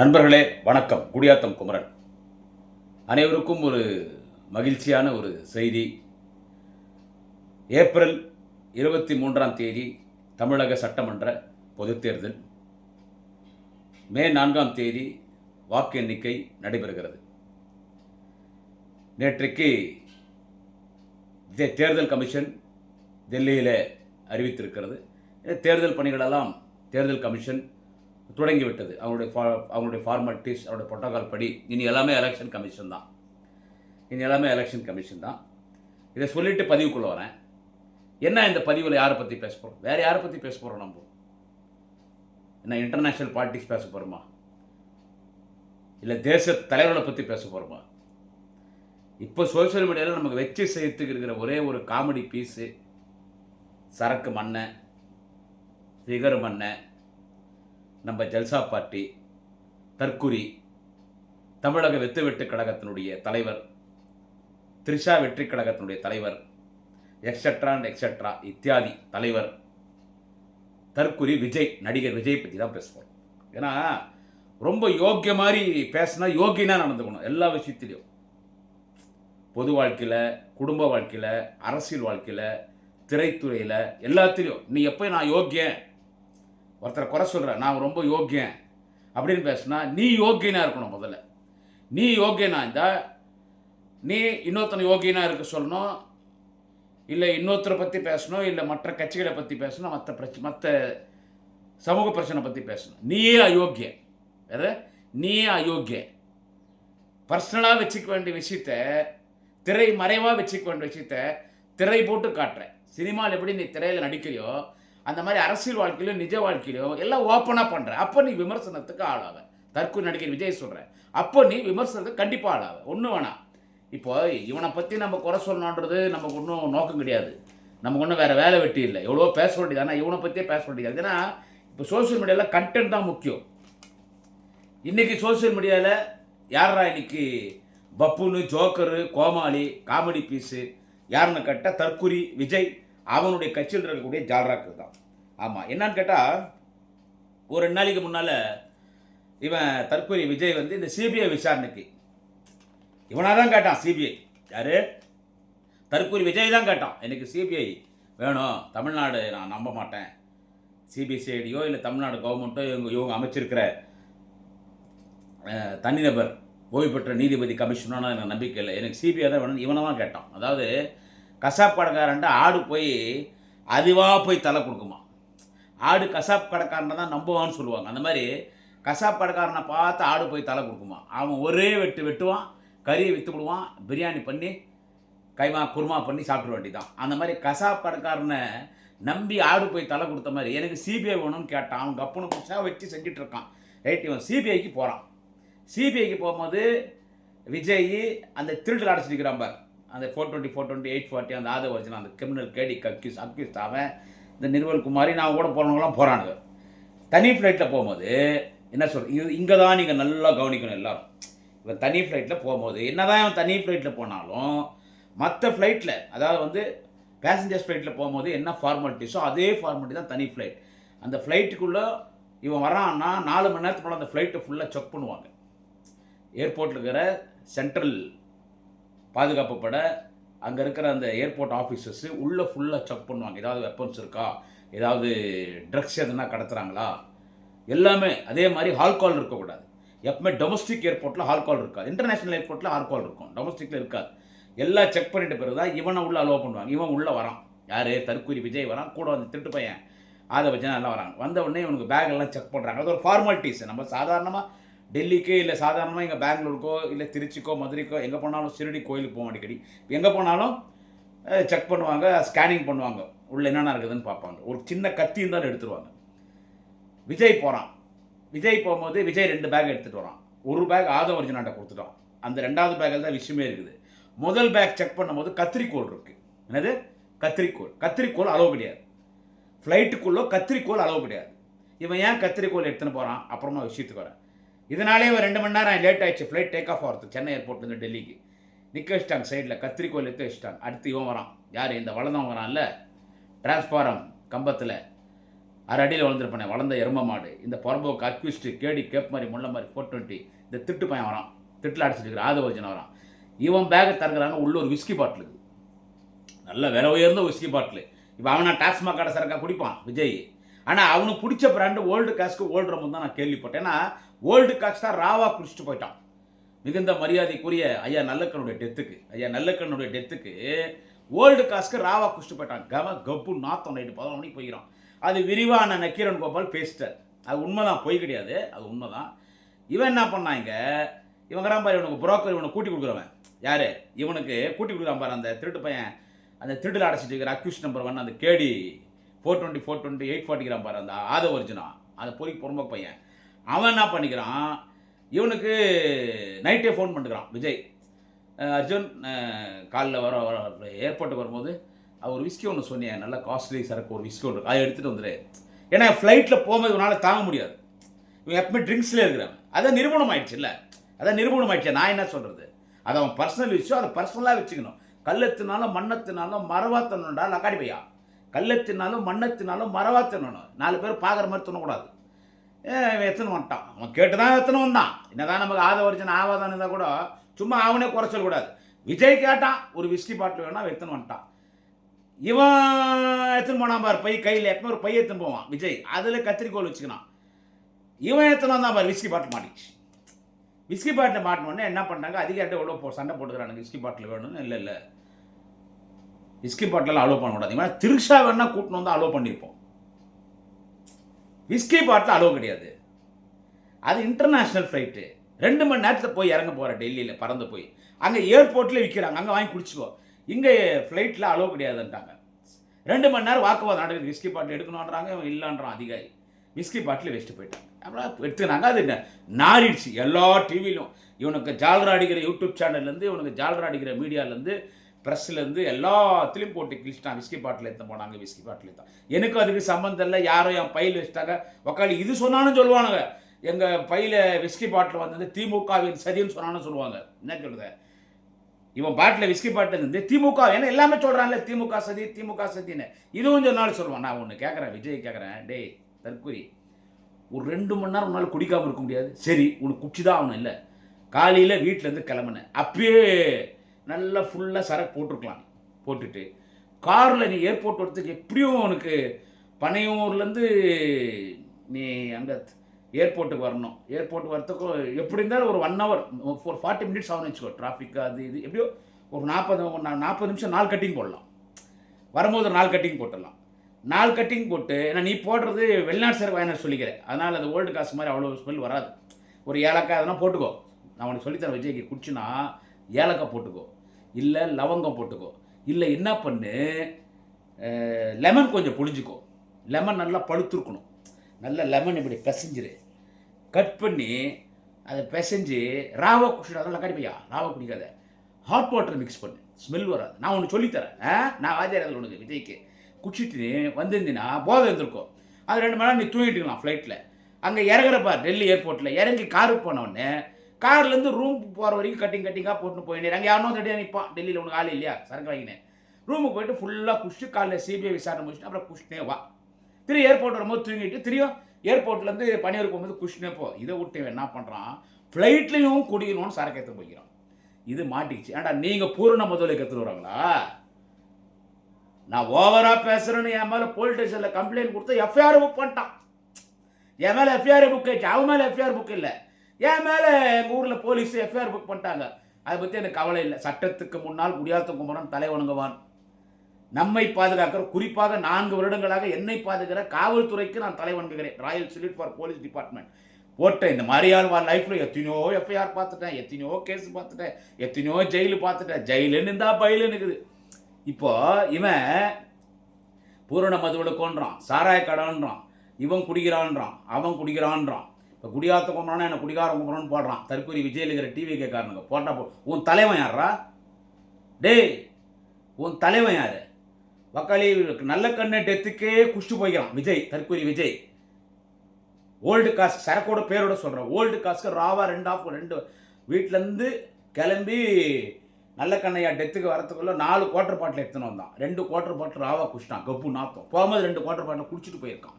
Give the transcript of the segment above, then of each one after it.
நண்பர்களே வணக்கம். குடியாத்தம் குமரன். அனைவருக்கும் ஒரு மகிழ்ச்சியான ஒரு செய்தி. ஏப்ரல் 23ஆம் தேதி தமிழக சட்டமன்ற பொதுத் தேர்தல். மே 4ஆம் தேதி வாக்கு எண்ணிக்கை நடைபெறுகிறது. நேற்றைக்கு தேர்தல் கமிஷன் டெல்லியில் அறிவித்திருக்கிறது. தேர்தல் பணிகளெல்லாம் தேர்தல் கமிஷன் தொடங்கிவிட்டது. அவங்களுடைய ஃபார்மாலிட்டிஸ், அவருடைய புரோட்டோகால் படி இனி எல்லாமே எலெக்ஷன் கமிஷன் தான். இதை சொல்லிட்டு பதிவுக்குள்ளே வரேன். என்ன இந்த பதிவில் யாரை பற்றி பேச போகிறோம்? வேறு யாரை பற்றி பேச போகிறோம்? நம்ம என்ன இன்டர்நேஷ்னல் பாலிட்டிக்ஸ் பேச போகிறோமா? இல்லை தேச தலைவர்களை பற்றி பேச போகிறோமா? இப்போ சோசியல் மீடியாவில் நமக்கு வெற்றி செய்யறதுக்கு இருக்கிற ஒரே ஒரு காமெடி பீஸு சரக்கு மண்ணை, ஃபிகர் மண்ணை, நம்ம ஜல்சா பார்ட்டி, தற்குறி, தமிழக வெட்டு கழகத்தினுடைய தலைவர், த்ரிஷா வெற்றி கழகத்தினுடைய தலைவர், எக்ஸெட்ரா இத்தியாதி தலைவர் தற்குறி விஜய், நடிகர் விஜய் பற்றி தான் பேசுவோம். ஏன்னா ரொம்ப யோக்கிய மாதிரி பேசினா யோகினா நடந்துக்கணும். எல்லா விஷயத்திலையும், பொது வாழ்க்கையில், குடும்ப வாழ்க்கையில், அரசியல் வாழ்க்கையில், திரைத்துறையில், எல்லாத்திலையும் நீ எப்போ நான் யோக்கியன், ஒருத்தரை குறை சொல்கிறேன், நான் ரொம்ப யோக்கியன் அப்படின்னு பேசுனா நீ யோக்கியனாக இருக்கணும். முதல்ல நீ யோக்கியனா இருந்தால் நீ இன்னொருத்தனை யோகியனாக இருக்க சொல்லணும், இல்லை இன்னொருத்தரை பற்றி பேசணும், இல்லை மற்ற கட்சிகளை பற்றி பேசணும், மற்ற சமூக பிரச்சனை பற்றி பேசணும். நீயே அயோக்கிய. நீயே அயோக்கிய. பர்சனலாக வச்சுக்க வேண்டிய விஷயத்த, திரை மறைவாக வச்சுக்க வேண்டிய விஷயத்த திரை போட்டு காட்டுற. சினிமாவில் எப்படி நீ திரையில் நடிக்கிறியோ அந்த மாதிரி அரசியல் வாழ்க்கையிலும் நிஜ வாழ்க்கையிலும் எல்லாம் ஓப்பனாக பண்ணுற. அப்போ நீ விமர்சனத்துக்கு ஆளாக. தற்கொலை நடிகர் விஜய் சொல்கிறேன், அப்போ நீ விமர்சனத்துக்கு கண்டிப்பாக ஆளாக. ஒன்றும் வேணாம். இப்போ இவனை பற்றி நம்ம குறை சொல்லணுன்றது நமக்கு ஒன்றும் நோக்கம் கிடையாது. நமக்கு ஒன்றும் வேறு வேலை வெட்டி இல்லை. எவ்வளோ பேச வேண்டியது, ஆனால் இவனை பற்றியே பேச வேண்டியது. ஏன்னா இப்போ சோசியல் மீடியாவில் கண்டென்ட் தான் முக்கியம். இன்றைக்கி சோசியல் மீடியாவில் யாரா இன்னைக்கு பப்புன்னு, ஜோக்கரு, கோமாளி, காமெடி பீஸு யாருன்னு கேட்டால் தற்குறி விஜய், அவனுடைய கட்சியில் இருக்கக்கூடிய ஜால்ராக்கள் தான். ஆமாம், என்னான்னு கேட்டால் ஒரு 2 நாளைக்கு முன்னால் இவன் தற்கொலை விஜய் இந்த சிபிஐ விசாரணைக்கு இவனாக தான் கேட்டான். சிபிஐ யார்? தற்கொலை விஜய் தான் கேட்டான். எனக்கு சிபிஐ வேணும், தமிழ்நாடு நான் நம்ப மாட்டேன், சிபிசிஐடியோ இல்லை தமிழ்நாடு கவர்மெண்ட்டோ இவங்க அமைச்சிருக்கிற தனிநபர் ஓய்வு பெற்ற நீதிபதி கமிஷனோன்னு எனக்கு நம்பிக்கை இல்லை, எனக்கு சிபிஐ தான் வேணும், இவனை தான் கேட்டான். அதாவது கசாப் கடைக்காரன்ட்ட ஆடு போய் அதுவாக போய் தலை கொடுக்குமா. ஆடு கசாப் கடைக்காரனை தான் நம்புவான்னு சொல்லுவாங்க. அந்த மாதிரி கசாப் கடைக்காரனை பார்த்து ஆடு போய் தலை கொடுக்குமா. அவன் ஒரே வெட்டுவான், கறியை விற்றுவிடுவான், பிரியாணி பண்ணி கைமா குருமா பண்ணி சாப்பிட வேண்டியதான். அந்த மாதிரி கசாப் கடைக்காரனை நம்பி ஆடு போய் தலை கொடுத்த மாதிரி எனக்கு சிபிஐ வேணும்னு கேட்டான். அவன் கப்புனு புதுசாக வச்சு செஞ்சுட்டு இருக்கான். ரைட், இவன் சிபிஐக்கு போகிறான். சிபிஐக்கு போகும்போது விஜய் அந்த திருட்டு அடைச்சிருக்கிறான் பார், அந்த 420, 840 அந்த ஆத ஒரிஜினல் அந்த கிரிமினல் கேடி அக்யூஸ் அவன் இந்த நிர்மல் குமாரி நான் கூட போகிறவங்களாம் போகிறானுங்க. தனி ஃப்ளைட்டில் போகும்போது என்ன இது இங்கே தான் நீங்கள் நல்லா கவனிக்கணும் எல்லோரும். இவன் தனி ஃப்ளைட்டில் போகும்போது என்ன தான் இவன் தனி ஃப்ளைட்டில் போனாலும் மற்ற ஃப்ளைட்டில், அதாவது பேசஞ்சர்ஸ் ஃப்ளைட்டில் போகும்போது என்ன ஃபார்மாலிட்டிஸோ அதே ஃபார்மாலிட்டி தான் தனி ஃப்ளைட். அந்த ஃப்ளைட்டுக்குள்ளே இவன் வரான்னா 4 மணி நேரத்துக்கு அந்த ஃப்ளைட்டை ஃபுல்லாக செக் பண்ணுவாங்க. ஏர்போர்ட்டில் இருக்கிற சென்ட்ரல் பாதுகாப்பு பட அங்கே இருக்கிற அந்த ஏர்போர்ட் ஆஃபீஸர்ஸு உள்ளே ஃபுல்லாக செக் பண்ணுவாங்க. ஏதாவது வெப்பன்ஸ் இருக்கா, ஏதாவது ட்ரக்ஸ் எதுனா கடத்துகிறாங்களா, எல்லாமே. அதே மாதிரி ஹால் கால் இருக்கக்கூடாது. எப்பவுமே டொமஸ்டிக் ஏர்போர்ட்டில் ஹால் கால் இருக்காது, இன்டர்நேஷ்னல் ஏர்போர்ட்டில் ஹால் கால் இருக்கும், டொமஸ்டிக்கில் இருக்காது. எல்லாம் செக் பண்ணிட்டு பிறகு தான் இவனை உள்ளே அலோவ் பண்ணுவாங்க. இவன் உள்ளே வரான், யார்? தற்கொலை விஜய் வரான், கூட திருட்டு பையன் அதை வச்சு எல்லாம் வராங்க. வந்த உடனே இவனுக்கு பேக்கெல்லாம் செக் பண்ணுறாங்க. அது ஒரு ஃபார்மாலிட்டிஸ். நம்ம சாதாரணமாக டெல்லிக்கே இல்லை சாதாரணமாக இங்கே பெங்களூருக்கோ இல்லை திருச்சிக்கோ மதுரைக்கோ எங்கே போனாலும், சிறுடி கோயிலுக்கு போவோம் அடிக்கடி, எங்கே போனாலும் செக் பண்ணுவாங்க, ஸ்கேனிங் பண்ணுவாங்க, உள்ளே என்னென்ன இருக்குதுன்னு பார்ப்பாங்க. ஒரு சின்ன கத்தி இருந்தாலும் எடுத்துருவாங்க. விஜய் போகிறான். விஜய் போகும்போது விஜய் 2 பேக் எடுத்துகிட்டு வரான். ஒரு பேக் ஆதவ ஒரிஜினால்ட்ட கொடுத்துட்டான். அந்த 2வது பேக்கில் தான் விஷயமே இருக்குது. முதல் பேக் செக் பண்ணும்போது கத்திரிக்கோள் இருக்குது. என்னது? கத்திரிக்கோள் அளவு கிடையாது. ஃப்ளைட்டுக்குள்ளே கத்திரிக்கோள் அளவு கிடையாது. இவன் ஏன் கத்திரிக்கோள் எடுத்துன்னு போகிறான்? அப்புறமா விஷயத்துக்கு வரேன். இதனாலே ஒரு 2 மணி நேரம் லேட் ஆகிடுச்சு ஃப்ளைட் டேக் ஆஃப் ஆகிறது. சென்னை ஏர்போர்ட்லேருந்து டெல்லிக்கு நிற்க வச்சிட்டாங்க. சைடில் கத்திரிக்கோள் எடுத்து வச்சிட்டாங்க. அடுத்து இவன் வரான். யார்? இந்த வளர்ந்தவன் வரான்ல, டிரான்ஸ்பாரம் கம்பத்தில் அரை அடியில் வளர்ந்துருப்பானே, வளர்ந்த எரும மாடு, இந்த புறம்போக்கு அக்யூஸ்ட்டு கேடி கேப் மாதிரி முள்ள மாதிரி 420 இந்த திட்டு பையன் வரான், திட்டில் அடிச்சிட்டு இருக்கிற ஆதவர்ஜன வரான். இவன் பேக்கை திறக்கிறாங்க, உள்ள ஒரு விஸ்கி பாட்டில் இருக்குது, நல்ல விலை உயர்ந்த விஸ்கி பாட்டில். இப்போ அவனை டாஸ்மாக் கடை சரக்கா குடிப்பான் விஜய். ஆனால் அவனுக்கு பிடிச்ச பிராண்டு ஓல்டு காஸ்க்கு ஓல்டு ரம்மு தான் நான் கேள்விப்பட்டேன். ஏன்னா ஓல்டு காஸ்க் தான் ராவா குடிச்சிட்டு போயிட்டான். மிகுந்த மரியாதைக்குரிய ஐயா நல்லக்கண்ணுடைய டெத்துக்கு ஓல்டு காஸ்க்கு ராவா குடிச்சிட்டு போயிட்டான். கப்பு நாத்தம் நைட்டு 11 மணிக்கு போய்கிறான். அது விரிவான நக்கீரன் கோபால் பேசிட்டார். அது உண்மைதான், பொய் கிடையாது, அது உண்மைதான். இவன் என்ன பண்ணான், இங்கே இவங்கிறான் பாரு, இவனுக்கு புரோக்கர், இவனை கூட்டி கொடுக்குறவன் யார், இவனுக்கு கூட்டி கொடுக்குறான் பாரு அந்த திருட்டு பையன், அந்த திருட்டில் அடைச்சிட்டு இருக்கிற அக்யூஸ் நம்பர் 1 அந்த கேடி 420 840 பாரு, அந்த ஆதவர்ஜனா, அந்த பொறிக்கு பொறுமை பையன். அவன் என்ன பண்ணிக்கிறான், இவனுக்கு நைட்டே ஃபோன் பண்ணிக்கிறான் விஜய். அர்ஜுன் காலைல வர ஏர்போர்ட்டுக்கு வரும்போது ஒரு விஸ்கி ஒன்று சொன்னேன், நல்ல காஸ்ட்லி சரக்கு ஒரு விஸ்கி ஒன்று, அதை எடுத்துகிட்டு வந்துடு. ஏன்னா ஃப்ளைட்டில் போகும்போது உன்னால் தாங்க முடியாது, இவன் எப்பவுமே ட்ரிங்க்ஸ்லேயே இருக்கிறான். அதான் நிரூபணம் ஆயிடுச்சு இல்லை, அதான் நிரூபணம் ஆயிடுச்சு. நான் என்ன சொல்கிறது, அது அவன் பர்சனல் விஷயம், அதை பர்சனலாக வச்சுக்கணும். கள்ளத்தினாலும் மண்ணத்தினாலும் மரவாத்தணும்டா லக்காடி பையா, கள்ளத்தினாலும் மண்ணத்தினாலும் மரவாத்தணும். 4 பேர் பார்க்குற மாதிரி தோணக்கூடாது. எத்தனை வந்துட்டான், அவன் கேட்டு தான் எத்தனை வந்தான். என்னதான் நமக்கு ஆதவர்ஜன் ஆவாதான்னு இருந்தால் கூட சும்மா அவனே குறை சொல்லக்கூடாது. விஜய் கேட்டான் ஒரு விஸ்கி பாட்டில் வேணா, எத்தனை வந்துட்டான். இவன் எத்தனை போனான் பார், பை கையில் எப்போ ஒரு பைய எத்தனை போவான் விஜய், அதில் கத்திரிக்கோள் வச்சுக்கினான். இவன் எத்தனை வந்தான் பார், விஸ்கி பாட்டில் மாட்டிச்சு. விஸ்கி பாட்டில் மாட்டினோடனே என்ன பண்ணாங்க, அதிகாரிட்ட எவ்வளோ சண்டை போட்டுக்கிறானுங்க, விஸ்கி பாட்டில் வேணும்னு. இல்லை விஸ்கி பாட்டிலெலாம் அலோவ் பண்ணக்கூடாது. இவன் திருஷா வேணா கூட்டின்னு வந்து அலோவ் பண்ணியிருப்போம், விஸ்கி பாட்டில் அலோவ் கிடையாது. அது இன்டர்நேஷ்னல் ஃப்ளைட்டு, 2 மணி நேரத்தில் போய் இறங்க போகிற டெல்லியில் பறந்து போய், அங்கே ஏர்போர்ட்டில் விற்கிறாங்க, அங்கே வாங்கி குடிச்சிக்கோ. இங்கே ஃப்ளைட்டில் அலோவ் கிடையாதுன்ட்டாங்க. 2 மணி நேரம் வாக்குவாதம் நடக்குது, விஸ்கி பாட்டில் எடுக்கணுன்றாங்க, இவன் இல்லைன்றான் அதிகாரி. விஸ்கி பாட்டில் வச்சுட்டு போயிட்டாங்க. அப்புறம் எடுத்துனாங்க. அது என்ன நாரிடுச்சு எல்லா டிவிலையும். இவனுக்கு ஜால்ரா அடிக்கிற யூடியூப் சேனல்லேருந்து, இவனுக்கு ஜால்ரா அடிக்கிற மீடியாலேருந்து, ப்ரெஸ்லேருந்து எல்லாத்துலேயும் போட்டு கிழிச்சிட்டான். விஸ்கி பாட்டில் எடுத்து போனாங்க, விஸ்கி பாட்டில் தான். எனக்கு அதுக்கு சம்மந்தம் இல்லை. யாரோ என் பையில் வச்சுட்டாங்க உக்காளி, இது சொன்னாலும் சொல்லுவானுங்க, எங்கள் பையில் விஸ்கி பாட்டில் வந்தது திமுகவின் சதின்னு சொன்னான்னு சொல்லுவாங்க. என்ன சொல்லுது, இவன் பாட்டில் விஸ்கி பாட்டில் இருந்து திமுக, ஏன்னா எல்லாமே சொல்கிறான்ல திமுக சதின்னு, இதுவும் சொன்னாலும் சொல்லுவான். நான் ஒன்று கேட்குறேன், விஜய் கேட்குறேன், டேய் தற்கொலை, ஒரு 2 மணி நேரம் உன்னால் குடிக்காமல் இருக்க முடியாது. சரி உனக்கு குச்சி தான் ஆகணும், இல்லை காலையில் வீட்டிலேருந்து கிளம்புனேன், அப்பயே நல்லா ஃபுல்லாக சரக்கு போட்டிருக்கலாம். போட்டுட்டு காரில் நீ ஏர்போர்ட் வரத்துக்கு எப்படியும் உனக்கு பனையூர்லேருந்து நீ அங்கே ஏர்போர்ட்டுக்கு வரணும். ஏர்போர்ட் வரத்துக்கும் எப்படி இருந்தாலும் ஒரு 1 hour 40 minutes ஆகும்னு வச்சுக்கோ. டிராஃபிக் அது இது எப்படியோ ஒரு 40 நிமிஷம் 4 கட்டிங் போடலாம். வரும்போது ஒரு 4 கட்டிங் போட்டுடலாம். 4 கட்டிங் போட்டு, ஏன்னா நீ போடுறது வெளிநாட்டு சரக்கு வாங்கினு சொல்லிக்கிறேன், அதனால் அது ஓல்டு காசு மாதிரி அவ்வளோ ஸ்மெல் வராது. ஒரு ஏலக்காய் அதெல்லாம் போட்டுக்கோ. நான் உனக்கு சொல்லித்தரேன் விஜய்க்கு, குடிச்சுன்னா ஏலக்காய் போட்டுக்கோ, இல்லை லவங்கம் போட்டுக்கோ, இல்லை என்ன பண்ணு, லெமன் கொஞ்சம் புழிஞ்சிக்கோ. லெமன் நல்லா பழுத்துருக்கணும். நல்ல லெமன் இப்படி பிசைஞ்சிரு, கட் பண்ணி அதை பிசைஞ்சு ராவா குடிச்சிடு. அதெல்லாம் கடிப்பையா ராவா குடிக்காத, ஹாட் வாட்டர் மிக்ஸ் பண்ணு, ஸ்மெல் வராது. நான் ஒன்று சொல்லித்தரேன், நான் வாத்தியார் உனக்கு விஜய்க்கு. குடிச்சிட்டு வந்திருந்தீங்கன்னா போதை இருந்திருக்கும். அது 2 மணி நேரம் நீ தூங்கிட்டுக்கலாம் ஃப்ளைட்டில். அங்கே இறங்குறப்பா டெல்லி ஏர்போர்ட்டில் இறங்கி காருக்கு போனவுடனே கார்லேருந்து ரூமுக்கு போகிற வரைக்கும் கட்டிங்காக போட்டுன்னு போயினேன். அங்கே யாரும் தட்டியாக நிற்பான். டெல்லியில் உனக்கு ஆள் இல்லையா சரக்கு வாங்கினேன். ரூமுக்கு போயிட்டு ஃபுல்லாக குடிச்சிட்டு காலையில் சிபிஐ விசாரணை முடிச்சுட்டு அப்புறம் குடிச்சிட்டே வா. திரும்பி ஏர்போர்ட் வரும்போது தூங்கிட்டு திரும்பியும் ஏர்போர்ட்லேருந்து பனியூருக்கு போகும்போது குடிச்சினே போ. இதை விட்டு என்ன பண்ணுறான், ஃப்ளைட்லேயும் குடிக்கணும்னு சரக்கு எடுத்து போய்க்கிறான். இது மாட்டிக்கிச்சு. ஏன்டா நீங்கள் பூரண முதலை கற்றுட்டு வராங்களா? நான் ஓவராக பேசுகிறேன்னு என் மேலே போலீஸ் ஸ்டேஷனில் கம்ப்ளைண்ட் கொடுத்து எஃப்ஐஆர் புக் பண்ணிட்டான். என் மேலே எஃப்ஐஆர் புக் ஆயிடுச்சு, அவன் மேலே எஃப்ஐஆர் புக் இல்லை. என் மேலே எங்கள் ஊரில் போலீஸ் எஃப்ஐஆர் புக் பண்ணிட்டாங்க. அதை பற்றி எனக்கு கவலை இல்லை. சட்டத்துக்கு முன்னால் குடியாத்த குமரன் தலை வணங்குவான். நம்மை பாதுகாக்கிற, குறிப்பாக 4 வருடங்களாக என்னை பாதுகாக்கிற காவல்துறைக்கு நான் தலை வணங்குகிறேன். Royal salute for police department. போட்ட இந்த மாதிரியான லைஃப்பில் எத்தனையோ எஃப்ஐஆர் பார்த்துட்டேன், எத்தனையோ கேஸ் பார்த்துட்டேன், எத்தனையோ ஜெயிலு பார்த்துட்டேன். ஜெயிலுன்னு இருந்தால் பயிலுன்னு இருக்குது. இப்போ இவன் பூரண மதுவில் கொன்றான், சாராய கடன்றான், இவன் குடிக்கிறான்றான், அவன் குடிக்கிறான்றான். இப்போ குடியாத்த கும்பறானா என்ன குடிகார கும்பறான்னு போடுறான். தற்கொலை விஜயில் இருக்கிற டிவி கேட்காரனுங்க போட்டா உன் தலைவன் யாரா? டேய் உன் தலைவன் யார்? வக்காளி நல்ல கண்ணு டெத்துக்கே குஷ்டு போய்க்கிறான் விஜய், தற்கொலை விஜய். ஓல்டு காஸ்க் சரக்கோட பேரோட சொல்கிறேன். ஓல்டு காஸ்க்கு ராவா 2 வீட்டிலேருந்து கிளம்பி நல்ல கண்ணையா டெத்துக்கு வரத்துக்குள்ள 4 குவார்டர் பாட்டில் எடுத்துன்னு வந்தான். 2 குவார்டர் பாட்டில் ராவா குடிச்சிட்டான். கப்பு நாத்தம் போகும்போது 2 குவார்டர் பாட்டில் குடிச்சிட்டு போயிருக்கான்.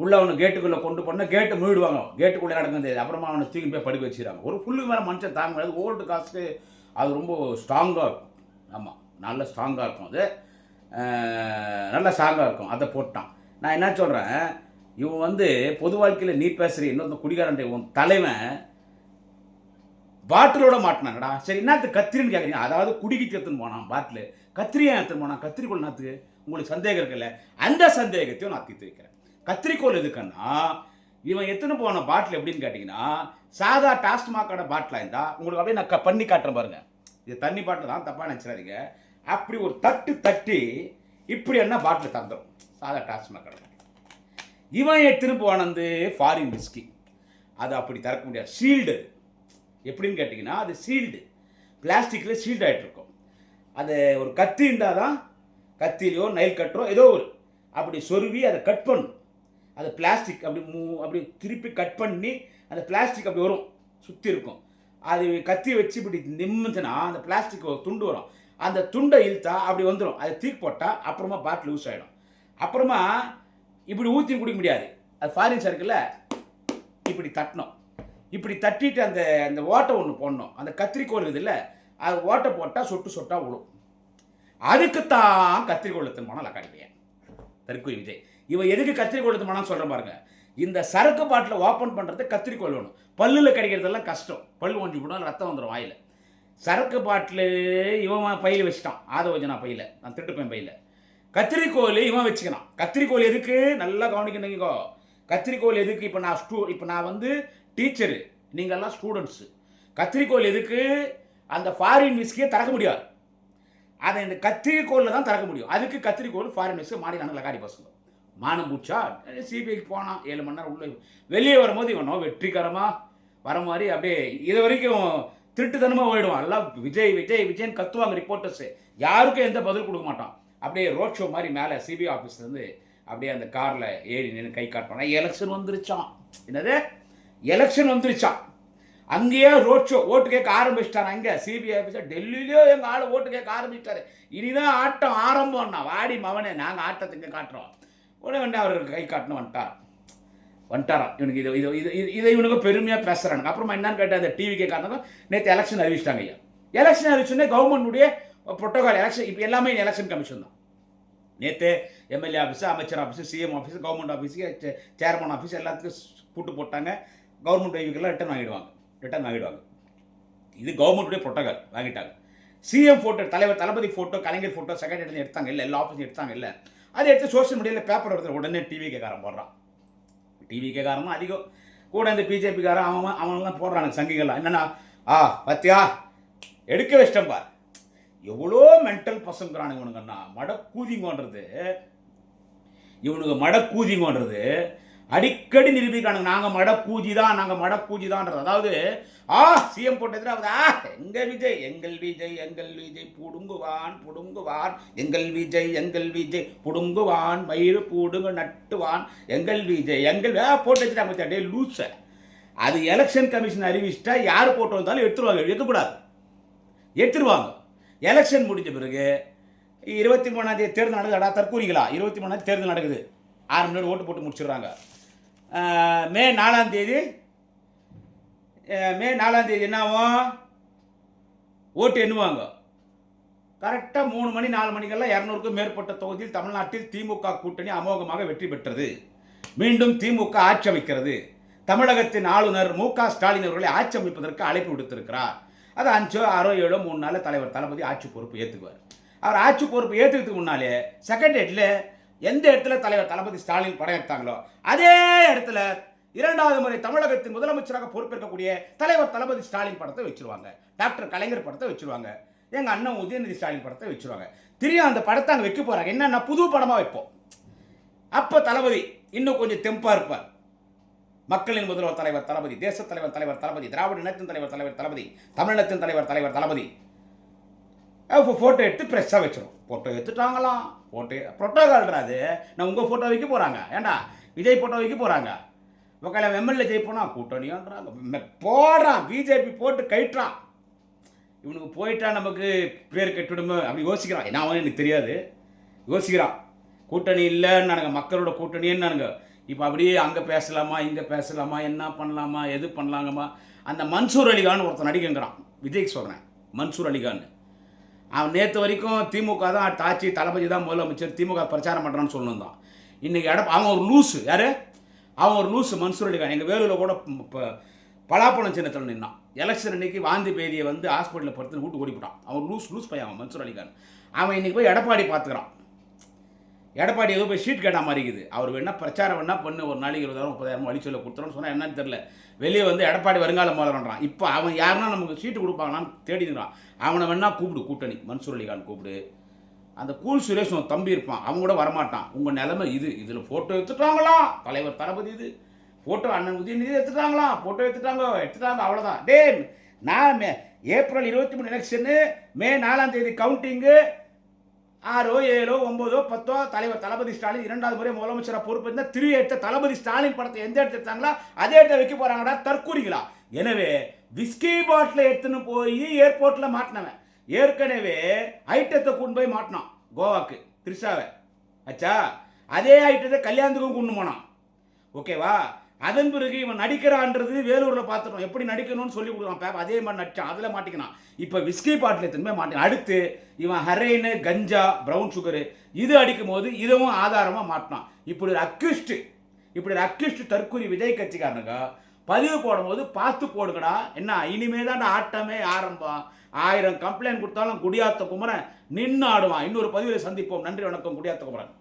உள்ளே அவனை கேட்டுக்குள்ளே கொண்டு போனால் கேட்டு மூடிடுவாங்க, கேட்டுக்குள்ளே நடக்குது. அப்புறமா அவனை தூக்கி போய் படுக்க வச்சுக்கிறாங்க. ஒரு புல்லு மேலே மனுஷன் தாங்க முடியாது. ஓல்டு காஸ்ட்டு அது ரொம்ப ஸ்ட்ராங்காக இருக்கும். ஆமாம், நல்ல ஸ்ட்ராங்காக இருக்கும். அது நல்ல ஸ்ட்ராங்காக இருக்கும். அதை போட்டான். நான் என்ன சொல்கிறேன், இவன் வந்து பொது வாழ்க்கையில் நீ பேசுகிற இன்னொரு குடிகாரன் உன் தலைவன் பாட்டிலோட மாட்டினாங்கடா. சரி, என்னத்துக்கு கத்திரின்னு கேட்குறீங்க? அதாவது குடிக்கிட்டு எடுத்துன்னு போனான் பாட்டில். கத்திரியை எடுத்துன்னு போனான். கத்திரிக்கோள் நாத்துக்கு உங்களுக்கு சந்தேகம் இருக்குல்ல? அந்த சந்தேகத்தையும் நான் தீர்த்து வைக்கிறேன். கத்திரிக்கோள் எதுக்குன்னா, இவன் எத்தனை போன பாட்டில் எப்படின்னு கேட்டிங்கன்னா, சாதா டாஸ்மாகோட பாட்டிலாக இருந்தால் உங்களுக்கு அப்படியே நான் பண்ணி காட்டுறேன் பாருங்க. இது தண்ணி பாட்டில் தான், தப்பாக நினச்சிடாதீங்க. அப்படி ஒரு தட்டி இப்படி என்ன பாட்டில் தந்துடும் சாதா டாஸ்மாகோட. இவன் எடுத்துன்னு போனது ஃபாரின் விஸ்கி. அது அப்படி திறக்க முடியாது, ஷீல்டு. எப்படின்னு கேட்டிங்கன்னா, அது ஷீல்டு, பிளாஸ்டிக்கில் ஷீல்டு ஆகிட்டு இருக்கும். அது ஒரு கத்தி இருந்தால் தான், கத்திலையோ நெயில் கட்டரோ ஏதோ ஒரு அப்படி சொருவி அதை கட் பண்ணும். அது பிளாஸ்டிக் அப்படி திருப்பி கட் பண்ணி அந்த பிளாஸ்டிக் அப்படி வரும், சுற்றி இருக்கும். அது கத்தி வச்சு இப்படி நிம்முச்சுன்னா அந்த பிளாஸ்டிக் ஒரு துண்டு வரும். அந்த துண்டை இழுத்தா அப்படி வந்துடும். அதை தூக்கி போட்டால் அப்புறமா பாட்டில் லூஸ் ஆகிடும். அப்புறமா இப்படி ஊற்றி குடிக்க முடியாது. அது ஃபாரின் சர்க்கிளில் இப்படி தட்டணும். இப்படி தட்டிட்டு அந்த அந்த ஓட்டை ஒன்று போடணும். அந்த கத்திரிக்கோள் இது இல்லை, அது ஓட்டை போட்டால் சொட்டாக விழும். அதுக்குத்தான் கத்திரிக்கோள் எடுத்துன்னு போனால் லக்காடிப்பையன் தற்கொலை விஜய். இவன் எதுக்கு கத்திரிக்கோள் எடுத்து போனான்னு சொல்கிறேன் பாருங்க. இந்த சரக்கு பாட்டில் ஓப்பன் பண்ணுறது கத்திரிக்கோள் வேணும். பல்லில் கிடைக்கிறதெல்லாம் கஷ்டம். பல்லு ஒஞ்சி போனால் ரத்தம் வந்துடும் வாயில். சரக்கு பாட்டில் இவன் பையில் வச்சுட்டான். ஆதவஜனா பையில், நான் திருட்டுப்பேன் பையில். கத்திரிக்கோள் இவன் வச்சுக்கிறான். கத்திரிக்கோள் எதுக்கு நல்லா கவனிக்கணுங்கோ. கத்திரிக்கோள் எதுக்கு? இப்போ நான் வந்து டீச்சரு, நீங்கள்லாம் ஸ்டூடெண்ட்ஸு. கத்திரிக்கோள் எதுக்கு? அந்த ஃபாரின் விஸ்கியை திறக்க முடியாது. அதை இந்த கத்திரிக்கோளில் தான் திறக்க முடியும். அதுக்கு கத்திரிக்கோள் ஃபாரின் விஸ்கி மாடினாங்க லக்காடி பசங்க. மானம் பூச்சா சிபிஐக்கு போனான். 7 மணி நேரம் உள்ளே. வெளியே வரும்போது இவனோ வெற்றிகரமாக வர மாதிரி அப்படியே இது வரைக்கும் திருட்டுத்தனமாக போயிடுவான். எல்லாம் விஜய் விஜய் விஜய்ன்னு கத்துவாங்க ரிப்போர்ட்டர்ஸு. யாருக்கும் எந்த பதில் கொடுக்க மாட்டான். அப்படியே ரோட் ஷோ மாதிரி மேலே சிபிஐ ஆஃபீஸ்லேருந்து அப்படியே அந்த காரில் ஏறி நின்று கை காட்டுவான். எலெக்ஷன் வந்துருச்சான். என்னது? எலெக்ஷன் வந்துருச்சான். அங்கேயே ரோட் ஷோ ஓட்டு கேட்க ஆரம்பிச்சிட்டார். அங்கே சிபிஐ ஆஃபீஸர் டெல்லியிலேயோ எங்கள் ஆள் ஓட்டு கேட்க ஆரம்பிச்சிட்டாரு. இனிதான் ஆட்டம் ஆரம்பம்னா, வாடி மவனே நாங்கள் ஆட்டத்துக்கு காட்டுறோம். உடனே அவருக்கு கை காட்டணும் வந்துட்டாராம். இவனுக்கு இதை இவனுக்கு பெருமையாக பேசுகிறானுங்க. அப்புறமா என்னன்னு கேட்டால் அந்த டிவிக்கே காட்டினாங்க. நேற்று எலெக்ஷன் அறிவிச்சிட்டாங்க. ஐயா எலெக்ஷன் அறிவிச்சுன்னே கவர்மெண்ட்டுடைய ப்ரோட்டோகால் எலெக்ஷன். இப்போ எல்லாமே எலெக்ஷன் கமிஷன் தான். நேற்று எம்எல்ஏ ஆஃபீஸு, அமைச்சர் ஆஃபீஸு, சிஎம் ஆஃபீஸு, கவர்மெண்ட் ஆஃபீஸுக்கு சேர்மன் ஆஃபீஸ் எல்லாத்துக்கும் கூட்டு போட்டாங்க. கவர்மெண்ட் வைவிக்கெல்லாம் ரிட்டர்ன் வாங்கிடுவாங்க. இது கவர்மெண்ட்டுடைய ப்ரோட்டோகால் வாங்கிட்டாங்க. சிஎம் ஃபோட்டோ, தலைவர் தளபதி ஃபோட்டோ, கலைஞர் ஃபோட்டோ செக்ரட்டரி எடுத்தாங்க இல்லை, எல்லா ஆஃபீஸும் எடுத்தாங்க இல்லை. அதை எடுத்து சோஷியல் மீடியாவில் பேப்பர் எடுத்து உடனே டிவிகேக்காரன் போடுறான். டிவிகேக்காரனும் அதிகம் கூட இந்த பிஜேபிக்காரன் அவங்களாம் போடுறானுங்க சங்கிகள்லாம். என்னென்னா பத்தியா எடுக்க வச்சிட்டம்பா. எவ்வளோ மென்டல் பசங்கிறானுங்க இவனுங்கன்னா. மடக்கூதிங்கன்றது அடிக்கடி நிரூபிக்கானுங்க. நாங்கள் மடக்கூதி தான்ன்றது. அதாவது சிஎம் போட்டது எங்கள் விஜய் புடுங்குவான் எங்கள் விஜய் புடுங்குவான் வயிறு பூடுங்க நட்டுவான் எங்கள் விஜய் போட்டு வச்சுட்டாங்க லூஸ. அது எலெக்ஷன் கமிஷன் அறிவிச்சிட்டா யார் போட்டு வந்தாலும் எடுத்துருவாங்க. எலெக்ஷன் முடிஞ்ச பிறகு 23ஆம் தேதி தேர்தல் நடக்குதுடா தற்கூறிங்களா. 23ஆம் தேதி தேர்தல் நடக்குது. 6 மணி நேரம் ஓட்டு போட்டு முடிச்சிடுறாங்க. மே 4ஆம் தேதி என்ன ஆகும்? ஓட்டு எண்ணுவாங்க. கரெக்டாக 3 மணி 4 மணிக்கெல்லாம் 200க்கும் மேற்பட்ட தொகுதியில் தமிழ்நாட்டில் திமுக கூட்டணி அமோகமாக வெற்றி பெற்றது. மீண்டும் திமுக ஆட்சி அமைக்கிறது. தமிழகத்தின் ஆளுநர் மு.க. ஸ்டாலின் அவர்களை ஆட்சி அமைப்பதற்கு அழைப்பு விடுத்திருக்கிறார். அது 5 6 7 3 நாளில் தலைவர் தளபதி ஆட்சி பொறுப்பு ஏற்றுக்குவார். அவர் ஆட்சி பொறுப்பு ஏற்றுக்கிறதுக்கு முன்னாலே செக்ரட்டரியேட்டில் எந்த இடத்துல தலைவர் தளபதி ஸ்டாலின் படம் எடுத்தாங்களோ அதே இடத்துல 2வது முறை தமிழகத்தின் முதலமைச்சராக பொறுப்பேற்கக்கூடிய தலைவர் தளபதி ஸ்டாலின் படத்தை வச்சிருவாங்க. டாக்டர் கலைஞர் படத்தை வச்சிருவாங்க. எங்கள் அண்ணன் உதயநிதி ஸ்டாலின் படத்தை வச்சிருவாங்க. திரும்ப அந்த படத்தை அங்கே வைக்க போகிறாங்க. என்னென்னா புது படமாக வைப்போம். அப்போ தளபதி இன்னும் கொஞ்சம் தெம்பாக இருப்பார். மக்களின் முதல்வர் தலைவர் தளபதி, தேசத் தலைவர் தலைவர் தளபதி, திராவிட இனத்தின் தலைவர் தலைவர் தளபதி, தமிழினத்தின் தலைவர் தலைவர் தளபதி ஃபோட்டோ எடுத்து ப்ரெஸ்ஸாக வச்சிடும். ஃபோட்டோ எடுத்துட்டாங்களாம். ப்ரோட்டோகால்றாது. நான் உங்கள் ஃபோட்டோ வைக்க போகிறாங்க. ஏண்டா விஜய் ஃபோட்டோ வைக்க போகிறாங்க. மக்கள் எம்எல்ஏ ஜெயிப்போனா கூட்டணின்றாங்க. போடுறான் பிஜேபி போட்டு கைட்டுறான். இவனுக்கு போயிட்டா நமக்கு பேர் கெட்டுடுமே அப்படி யோசிக்கிறான். என்ன எனக்கு தெரியாது. யோசிக்கிறான். கூட்டணி இல்லைன்னு மக்களோட கூட்டணின்னு இப்போ அப்படியே அங்கே பேசலாமா இங்கே பேசலாமா என்ன பண்ணலாமா எது பண்ணலாங்கம்மா. அந்த மன்சூர் அலிகான் ஒருத்தன் நடிகங்கிறான், விஜய்க்கு சொல்கிறேன், மன்சூர் அலிகான். அவன் நேற்று வரைக்கும் திமுக தான் ஆட்சி, தளபதி தான் முதலமைச்சர், திமுக பிரச்சாரம் பண்ணுறான்னு சொல்லியிருந்தான். இன்றைக்கி அவன் ஒரு லூஸு. யார் அவன்? ஒரு லூஸு மன்சூர் அலிகான். எங்கள் வேலூரில் கூட பலாப்பழம் சின்னத்தில் நின்னான். எலெக்ஷன் அன்றைக்கி வாந்தி பேதியை வந்து ஹாஸ்பிட்டலில் படுத்து வீட்டு ஓடிவிட்டான். அவன் லூஸ் பையன் அவன் மன்சூர் அலிகான். அவன் இன்றைக்கி போய் எடப்பாடி பார்த்துக்கிறான். எடப்பாடி ஏதோ போய் ஷீட் கேட்டால் மாதிரி இருக்குது. அவர் வேணா பிரச்சாரம் வேணா பண்ணு, ஒரு நாளைக்கு 20,000 30,000 வழிச்சொல்ல கொடுத்துறோன்னு சொன்னால் என்னன்னு தெரில. வெளியே வந்து எடப்பாடி வருங்கால முதல்வன்றான். இப்போ அவன் யாருன்னா நமக்கு சீட்டு கொடுப்பாங்களான்னு தேடிக்கிறான். அவனை வேணா கூப்பிடு, கூட்டணி மன்சூர் அலிகான் கூப்பிடு. அந்த கூல் சுரேஷ் ஒரு தம்பி இருப்பான், அவன் கூட வரமாட்டான். உங்கள் நிலைமை இது. இதில் ஃபோட்டோ எடுத்துட்டாங்களா தலைவர் தளபதி, இது ஃபோட்டோ அண்ணன் உதயநிதி எடுத்துட்டாங்களா, ஃபோட்டோ எடுத்துட்டாங்க அவ்வளோதான். டே நான் ஏப்ரல் 23 எலெக்ஷனு, மே 4ஆம் தேதி கவுண்டிங்கு, 6 7 9 10 தலைவர் தளபதி ஸ்டாலின் 2வது முறை முதலமைச்சராக பொறுப்பு இருந்தால் எடுத்த தளபதி ஸ்டாலின் படத்தை எந்த இடத்துல எடுத்தாங்களா அதே இடத்த வைக்க போகிறாங்கடா தற்கூறிங்களா. எனவே விஸ்கி பாட்டில் எடுத்துன்னு போய் ஏர்போர்ட்டில் மாட்டினவன் ஏற்கனவே ஐட்டத்தை கொண்டு போய் மாட்டினான் கோவாக்கு, திரிஷாவை ஆச்சா. அதே ஐட்டத்தை கல்யாணத்துக்கும் கொண்டு போனான். ஓகேவா? அதன் பிறகு இவன் நடிக்கிறான்றது வேலூரில் பார்த்துட்டோம், எப்படி நடிக்கணும்னு சொல்லி கொடுக்குறான். அதே மாதிரி நடிச்சான், அதில் மாட்டிக்கினான். இப்போ விஸ்கி பாட்டில் திரும்ப மாட்டினான். அடுத்து இவன் ஹெரோயின், கஞ்சா, ப்ரௌன் சுகரு இது அடிக்கும் போது இதுவும் ஆதாரமாக மாட்டினான். இப்படி ஒரு அக்யூஸ்ட் தற்கூரி விஜய் கட்சிக்காரனுங்க பதிவு போடும்போது பார்த்து போடுங்கடா. என்ன இனிமே தான் ஆட்டமே ஆரம்பம். 1000 கம்ப்ளைண்ட் கொடுத்தாலும் குடியாத்த குமரன் நின்று ஆடுவான். இன்னொரு பதிவில் சந்திப்போம். நன்றி, வணக்கம். குடியாத்த குமரன்.